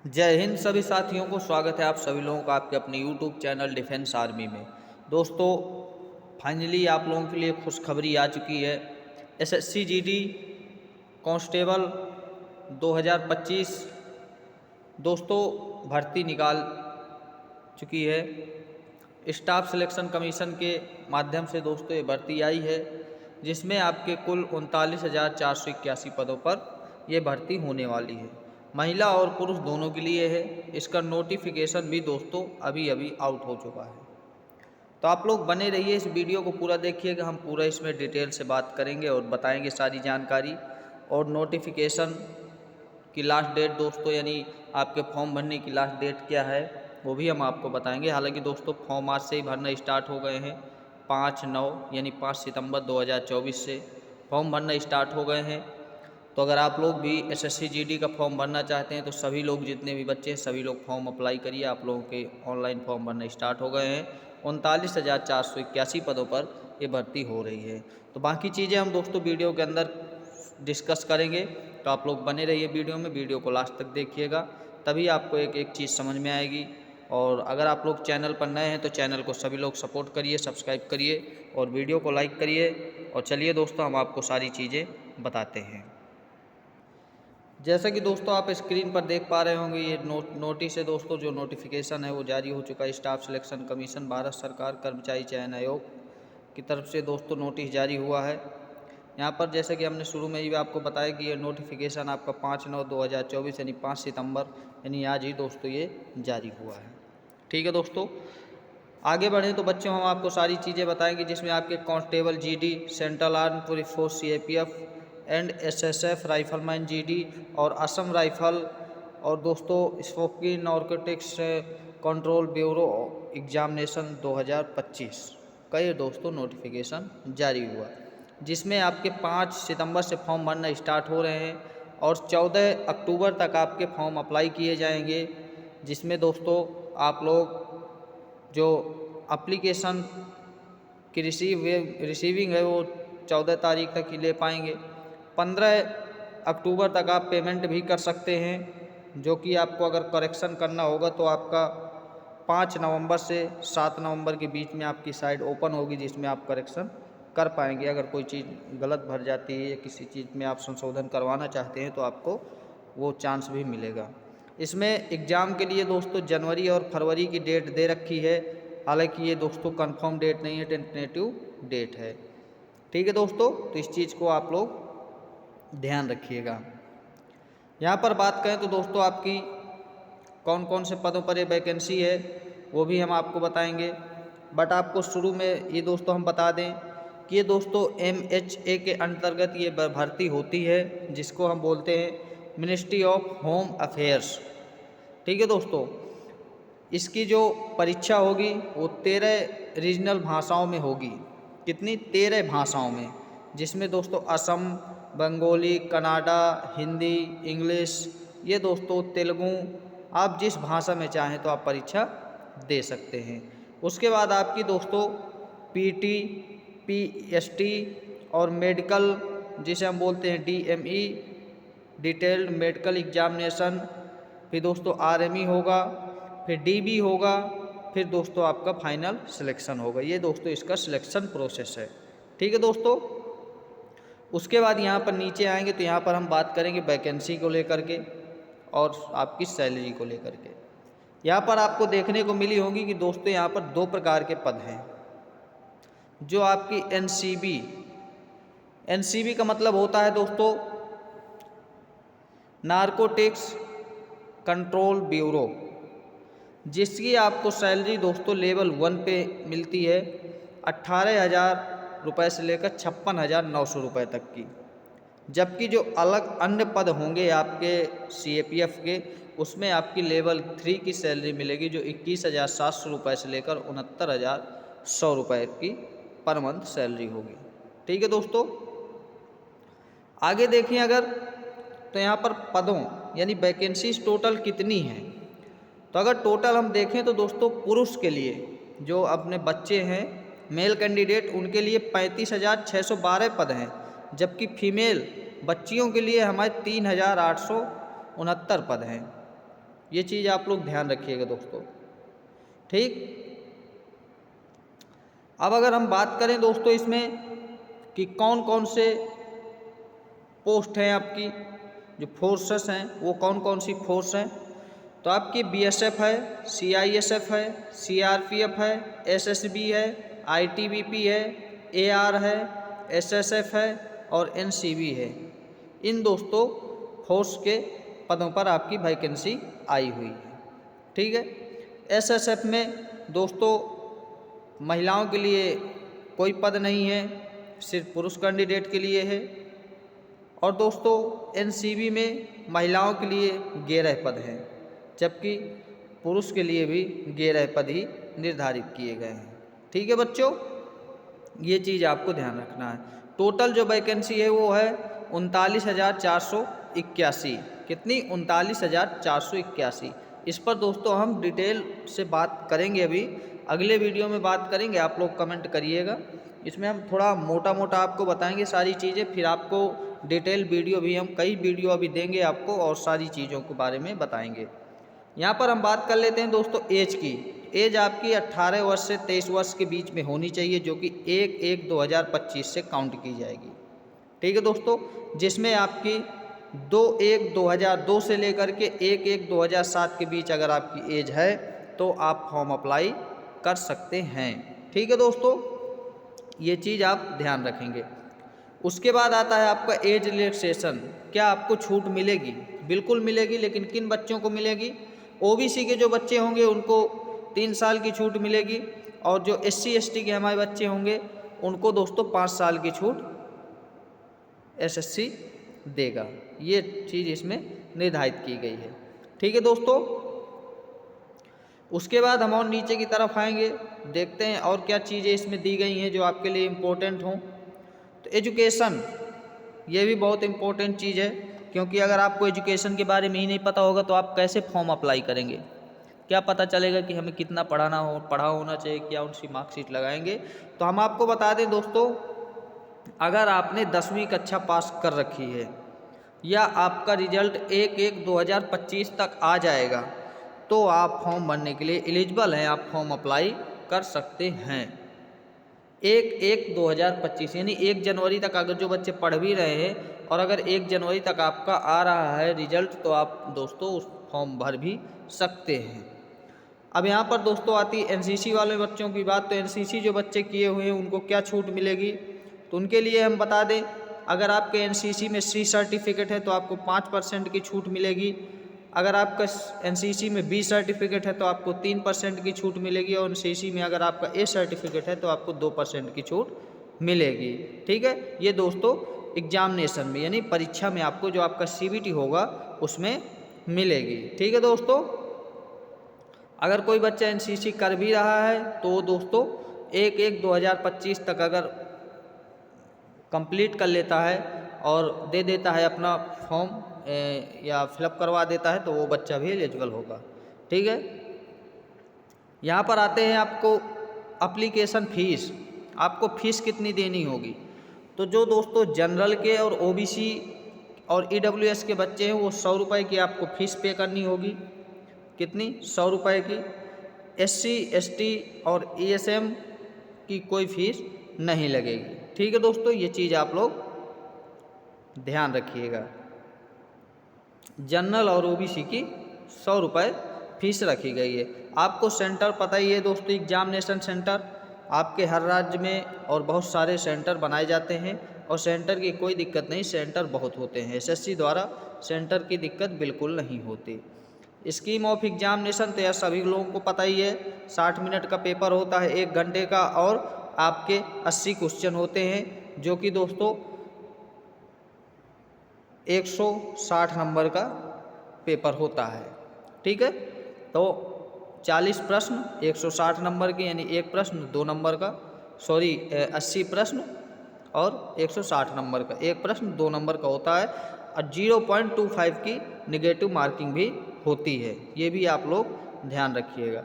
जय हिंद सभी साथियों को। स्वागत है आप सभी लोगों का आपके अपने YouTube चैनल डिफेंस आर्मी में। दोस्तों, फाइनली आप लोगों के लिए खुशखबरी आ चुकी है। एसएससी जीडी कांस्टेबल 2025 दोस्तों भर्ती निकाल चुकी है। स्टाफ सिलेक्शन कमीशन के माध्यम से दोस्तों ये भर्ती आई है, जिसमें आपके कुल 39,481 पदों पर ये भर्ती होने वाली है। महिला और पुरुष दोनों के लिए है। इसका नोटिफिकेशन भी दोस्तों अभी अभी आउट हो चुका है। तो आप लोग बने रहिए, इस वीडियो को पूरा देखिएगा। हम पूरा इसमें डिटेल से बात करेंगे और बताएंगे सारी जानकारी। और नोटिफिकेशन की लास्ट डेट दोस्तों, यानी आपके फॉर्म भरने की लास्ट डेट क्या है, वो भी हम आपको बताएंगे। हालांकि दोस्तों फॉर्म आज से ही भरना स्टार्ट हो गए हैं। 5/9 यानी 5 सितंबर 2024 से फॉर्म भरना स्टार्ट हो गए हैं। तो अगर आप लोग भी एसएससी जीडी का फॉर्म भरना चाहते हैं तो सभी लोग, जितने भी बच्चे हैं सभी लोग फॉर्म अप्लाई करिए। आप लोगों के ऑनलाइन फॉर्म भरना स्टार्ट हो गए हैं। 39,481 पदों पर ये भर्ती हो रही है। तो बाकी चीज़ें हम दोस्तों वीडियो के अंदर डिस्कस करेंगे। तो आप लोग बने रहिए वीडियो को लास्ट तक देखिएगा, तभी आपको एक एक चीज़ समझ में आएगी। और अगर आप लोग चैनल पर नए हैं तो चैनल को सभी लोग सपोर्ट करिए, सब्सक्राइब करिए और वीडियो को लाइक करिए। और चलिए दोस्तों, हम आपको सारी चीज़ें बताते हैं। जैसा कि दोस्तों आप स्क्रीन पर देख पा रहे होंगे, ये नोटिस है दोस्तों। जो नोटिफिकेशन है वो जारी हो चुका है। स्टाफ सिलेक्शन कमीशन भारत सरकार कर्मचारी चयन आयोग की तरफ से दोस्तों नोटिस जारी हुआ है। यहाँ पर जैसे कि हमने शुरू में ही आपको बताया कि ये नोटिफिकेशन आपका 5/9/2024 यानी 5 सितंबर यानी आज ही दोस्तों ये जारी हुआ है। ठीक है दोस्तों, आगे बढ़ें तो बच्चों हम आपको सारी चीज़ें बताएंगे, जिसमें आपके constable GD, central arm police force CAPF and SSF, rifleman GD और असम राइफल, और दोस्तों स्पोकिंग नारकोटिक्स कंट्रोल ब्यूरो एग्जामिनेशन 2025 का ये दोस्तों नोटिफिकेशन जारी हुआ, जिसमें आपके 5 सितंबर से फॉर्म भरना स्टार्ट हो रहे हैं और 14 अक्टूबर तक आपके फॉर्म अप्लाई किए जाएंगे। जिसमें दोस्तों आप लोग जो एप्लीकेशन की रिसीविंग है वो 14 तारीख तक ही ले पाएंगे। 15 अक्टूबर तक आप पेमेंट भी कर सकते हैं, जो कि आपको अगर करेक्शन करना होगा तो आपका 5 नवंबर से 7 नवंबर के बीच में आपकी साइट ओपन होगी, जिसमें आप करेक्शन कर पाएंगे। अगर कोई चीज़ गलत भर जाती है या किसी चीज़ में आप संशोधन करवाना चाहते हैं तो आपको वो चांस भी मिलेगा। इसमें एग्ज़ाम के लिए दोस्तों जनवरी और फरवरी की डेट दे रखी है। हालांकि ये दोस्तों कंफर्म डेट नहीं है, टेंटेटिव डेट है। ठीक है दोस्तों, तो इस चीज़ को आप लोग ध्यान रखिएगा। यहाँ पर बात करें तो दोस्तों आपकी कौन कौन से पदों पर ये वैकेंसी है वो भी हम आपको बताएंगे। बट आपको शुरू में ये दोस्तों हम बता दें कि ये दोस्तों MHA के अंतर्गत ये भर्ती होती है, जिसको हम बोलते हैं मिनिस्ट्री ऑफ होम अफेयर्स। ठीक है दोस्तों, इसकी जो परीक्षा होगी वो 13 रीजनल भाषाओं में होगी। कितनी? 13 भाषाओं में, जिसमें दोस्तों असम, बंगाली, कन्नड़ा, हिंदी, इंग्लिश, ये दोस्तों तेलुगु, आप जिस भाषा में चाहें तो आप परीक्षा दे सकते हैं। उसके बाद आपकी दोस्तों PT, PST और मेडिकल, जिसे हम बोलते हैं DME, डिटेल्ड मेडिकल एग्जामिनेशन, फिर दोस्तों RME होगा, फिर DB होगा, फिर दोस्तों आपका फाइनल सिलेक्शन होगा। ये दोस्तों इसका सिलेक्शन प्रोसेस है। ठीक है दोस्तों, उसके बाद यहाँ पर नीचे आएंगे तो यहाँ पर हम बात करेंगे वैकेंसी को लेकर के और आपकी सैलरी को लेकर के। यहाँ पर आपको देखने को मिली होगी कि दोस्तों यहाँ पर 2 प्रकार के पद हैं। जो आपकी NCB का मतलब होता है दोस्तों नारकोटिक्स कंट्रोल ब्यूरो, जिसकी आपको सैलरी दोस्तों लेवल 1 पे मिलती है 18,000 रुपये से लेकर 56,900 रुपये तक की। जबकि जो अलग अन्य पद होंगे आपके CAPF के, उसमें आपकी लेवल 3 की सैलरी मिलेगी, जो 21,700 रुपये से लेकर 69,100 रुपये की पर मंथ सैलरी होगी। ठीक है दोस्तों, आगे देखिए अगर तो यहाँ पर पदों यानी वैकेंसीज टोटल कितनी हैं। तो अगर टोटल हम देखें तो दोस्तों पुरुष के लिए जो अपने बच्चे हैं, मेल कैंडिडेट, उनके लिए 35,612 पद हैं। जबकि फीमेल बच्चियों के लिए हमारे 3,869 पद हैं। ये चीज़ आप लोग ध्यान रखिएगा दोस्तों। ठीक, अब अगर हम बात करें दोस्तों इसमें कि कौन कौन से पोस्ट हैं आपकी, जो फोर्सेस हैं वो कौन कौन सी फोर्स हैं, तो आपकी बीएसएफ है, सीआईएसएफ है, सीआरपीएफ है, एसएसबी है, आईटीबीपी है, एआर है, एसएसएफ है और एनसीबी है। इन दोस्तों फोर्स के पदों पर आपकी वैकेंसी आई हुई है। ठीक है, एसएसएफ में दोस्तों महिलाओं के लिए कोई पद नहीं है, सिर्फ पुरुष कैंडिडेट के लिए है। और दोस्तों एनसीबी में महिलाओं के लिए 11 पद हैं, जबकि पुरुष के लिए भी 11 पद ही निर्धारित किए गए हैं। ठीक है बच्चों, ये चीज़ आपको ध्यान रखना है। टोटल जो वैकेंसी है वो है 39,481। कितनी? 39,481। इस पर दोस्तों हम डिटेल से बात करेंगे, अभी अगले वीडियो में बात करेंगे, आप लोग कमेंट करिएगा। इसमें हम थोड़ा मोटा मोटा आपको बताएंगे सारी चीज़ें, फिर आपको डिटेल वीडियो भी हम कई वीडियो अभी देंगे आपको और सारी चीज़ों के बारे में बताएंगे। यहाँ पर हम बात कर लेते हैं दोस्तों एज की। एज आपकी 18 वर्ष से 23 वर्ष के बीच में होनी चाहिए, जो कि 1/1/2025 से काउंट की जाएगी। ठीक है दोस्तों, जिसमें आपकी 2/1/2002 से लेकर के 1/1/2007 के बीच अगर आपकी एज है तो आप फॉर्म अप्लाई कर सकते हैं। ठीक है दोस्तों, ये चीज़ आप ध्यान रखेंगे। उसके बाद आता है आपका एज रिलैक्सेशन। क्या आपको छूट मिलेगी? बिल्कुल मिलेगी, लेकिन किन बच्चों को मिलेगी? ओबीसी के जो बच्चे होंगे उनको 3 साल की छूट मिलेगी, और जो SC ST के हमारे बच्चे होंगे उनको दोस्तों 5 साल की छूट SSC देगा। ये चीज़ इसमें निर्धारित की गई है। ठीक है दोस्तों, उसके बाद हम और नीचे की तरफ आएंगे, देखते हैं और क्या चीज़ें इसमें दी गई हैं जो आपके लिए इम्पोर्टेंट हों। तो एजुकेशन, ये भी बहुत इम्पोर्टेंट चीज़ है, क्योंकि अगर आपको एजुकेशन के बारे में ही नहीं पता होगा तो आप कैसे फॉर्म अप्लाई करेंगे? क्या पता चलेगा कि हमें कितना पढ़ा होना चाहिए, क्या उनकी मार्कशीट लगाएंगे? तो हम आपको बता दें दोस्तों, अगर आपने 10वीं कक्षा पास कर रखी है या आपका रिजल्ट 1/1/2025 तक आ जाएगा तो आप फॉर्म भरने के लिए एलिजिबल हैं, आप फॉर्म अप्लाई कर सकते हैं। 1/1/2025 यानी 1 जनवरी तक अगर जो बच्चे पढ़ भी रहे हैं और अगर 1 जनवरी तक आपका आ रहा है रिजल्ट, तो आप दोस्तों उस फॉर्म भर भी सकते हैं। अब यहाँ पर दोस्तों आती है NCC वाले बच्चों की बात। तो NCC जो बच्चे किए हुए हैं उनको क्या छूट मिलेगी? तो उनके लिए हम बता दें, अगर आपके NCC में C सर्टिफिकेट है तो आपको 5% की छूट मिलेगी। अगर आपका NCC में B सर्टिफिकेट है तो आपको 3% की छूट मिलेगी, और NCC में अगर आपका A सर्टिफिकेट है तो आपको 2% की छूट मिलेगी। ठीक है, ये दोस्तों एग्जामिनेशन में यानी परीक्षा में आपको जो आपका CBT होगा उसमें मिलेगी। ठीक है दोस्तों, अगर कोई बच्चा NCC कर भी रहा है तो दोस्तों 1/1/2025 तक अगर कंप्लीट कर लेता है और दे देता है अपना फॉर्म या फिलअप करवा देता है तो वो बच्चा भी एलिजिबल होगा। ठीक है, यहाँ पर आते हैं आपको एप्लीकेशन फ़ीस। आपको फ़ीस कितनी देनी होगी? तो जो दोस्तों जनरल के और OBC और EWS के बच्चे हैं वो 100 रुपये की आपको फ़ीस पे करनी होगी। कितनी? 100 रुपये की। SC ST और ESM की कोई फ़ीस नहीं लगेगी। ठीक है दोस्तों, ये चीज़ आप लोग ध्यान रखिएगा। जनरल और OBC की 100 रुपये फीस रखी गई है। आपको सेंटर पता ही है दोस्तों, एग्जामिनेशन सेंटर आपके हर राज्य में और बहुत सारे सेंटर बनाए जाते हैं, और सेंटर की कोई दिक्कत नहीं, सेंटर बहुत होते हैं। SSC द्वारा सेंटर की दिक्कत बिल्कुल नहीं होती। स्कीम ऑफ एग्जामिनेशन तो यह सभी लोगों को पता ही है, 60 मिनट का पेपर होता है 1 घंटे का, और आपके 80 क्वेश्चन होते हैं, जो कि दोस्तों 160 नंबर का पेपर होता है। ठीक है, तो 40 प्रश्न 160 नंबर के, यानी 1 प्रश्न 2 नंबर का, 80 प्रश्न और 160 नंबर का 1 प्रश्न 2 नंबर का होता है, और 0.25 की नेगेटिव मार्किंग भी होती है। ये भी आप लोग ध्यान रखिएगा।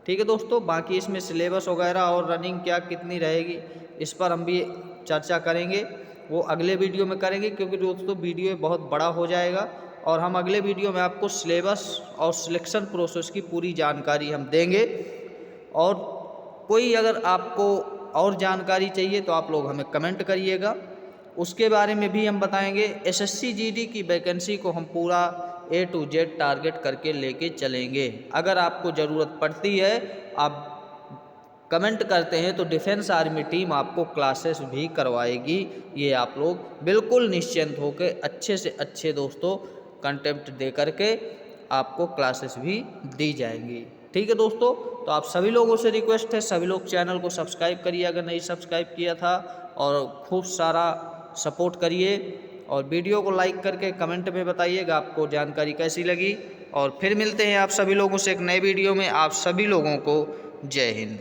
ठीक है दोस्तों, बाकी इसमें सिलेबस वगैरह और रनिंग क्या कितनी रहेगी इस पर हम भी चर्चा करेंगे, वो अगले वीडियो में करेंगे, क्योंकि दोस्तों वीडियो बहुत बड़ा हो जाएगा और हम अगले वीडियो में आपको सिलेबस और सिलेक्शन प्रोसेस की पूरी जानकारी हम देंगे। और कोई अगर आपको और जानकारी चाहिए तो आप लोग हमें कमेंट करिएगा, उसके बारे में भी हम बताएंगे। एसएससी जीडी की वैकेंसी को हम पूरा A to Z टारगेट करके लेके चलेंगे। अगर आपको ज़रूरत पड़ती है, आप कमेंट करते हैं, तो डिफेंस आर्मी टीम आपको क्लासेस भी करवाएगी। ये आप लोग बिल्कुल निश्चिंत होकर अच्छे से अच्छे दोस्तों कंटेंट दे करके आपको क्लासेस भी दी जाएंगी। ठीक है दोस्तों, तो आप सभी लोगों से रिक्वेस्ट है, सभी लोग चैनल को सब्सक्राइब करिए अगर नहीं सब्सक्राइब किया था, और खूब सारा सपोर्ट करिए, और वीडियो को लाइक करके कमेंट में बताइएगा आपको जानकारी कैसी लगी। और फिर मिलते हैं आप सभी लोगों से एक नए वीडियो में। आप सभी लोगों को जय हिंद।